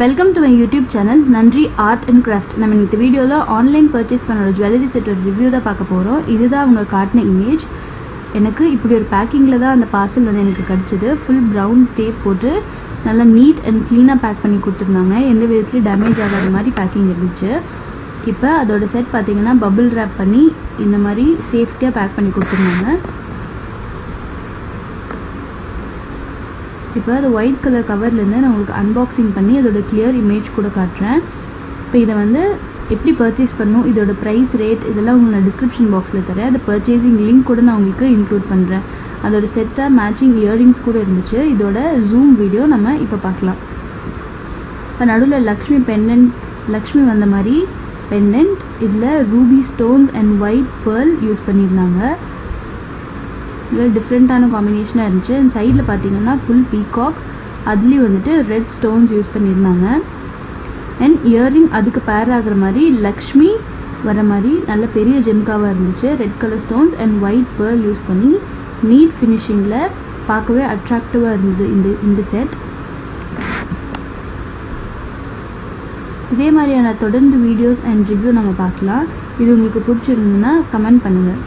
Welcome to my YouTube channel Nandri Art and Craft. நம்ம இந்த வீடியோல ஆன்லைன் பர்ச்சேஸ் பண்ணற ஜுவல்லரி செட்டோட ரிவ்யூ தான் பார்க்க போறோம். இதுதான் அவங்க காட்டின இமேஜ். எனக்கு இப்படி ஒரு பேக்கிங்ல தான் அந்த பார்சல் வந்து எனக்கு கிடைச்சது. full brown tape போட்டு நல்லா நீட் அண்ட் க்ளீனா பேக் பண்ணி கொடுத்திருந்தாங்க. எந்த விதத்துலயும் டேமேஜ் ஆகாத மாதிரி பேக்கிங் இருந்துச்சு. இப்போ அதோட செட் பாத்தீங்கன்னா பபிள் ராப் பண்ணி இந்த மாதிரி சேஃப்டியா பேக் பண்ணி கொடுத்திருந்தாங்க. இப்போ அது ஒயிட் கலர் கவர்லேருந்து நான் உங்களுக்கு அன்பாக்சிங் பண்ணி அதோட கிளியர் இமேஜ் கூட காட்டுறேன். இப்போ இதை வந்து எப்படி பர்ச்சேஸ் பண்ணணும், இதோட ப்ரைஸ் ரேட் இதெல்லாம் உங்களுக்கு நான் டிஸ்கிரிப்ஷன் பாக்ஸில் தரேன். அந்த பர்ச்சேசிங் லிங்க் கூட நான் உங்களுக்கு இன்க்ளூட் பண்ணுறேன். அதோட செட்டாக மேட்சிங் இயரிங்ஸ் கூட இருந்துச்சு. இதோட ஜூம் வீடியோ நம்ம இப்போ பார்க்கலாம். இப்போ நடுவில் லக்ஷ்மி வந்த மாதிரி பெண்டன்ட், இதில் Ruby stones and white pearl use பண்ணியிருந்தாங்க. இதில் டிஃப்ரெண்ட்டான காம்பினேஷனாக இருந்துச்சு. அண்ட் சைடில் பார்த்தீங்கன்னா ஃபுல் பீகாக், அதுலேயும் வந்துட்டு ரெட் ஸ்டோன்ஸ் யூஸ் பண்ணியிருந்தாங்க. அண்ட் இயரிங் அதுக்கு பேர் ஆகிற மாதிரி லக்ஷ்மி வர மாதிரி நல்ல பெரிய ஜெம்காவாக இருந்துச்சு. Red colour stones and white pearl use பண்ணி நீட் ஃபினிஷிங்கில் பார்க்கவே அட்ராக்டிவாக இருந்தது இந்த செட். இதே மாதிரியான தொடர்ந்து வீடியோஸ் அண்ட் ரிவ்யூ நம்ம பார்க்கலாம். இது உங்களுக்கு பிடிச்சிருந்ததுன்னா கமெண்ட் பண்ணுங்கள்.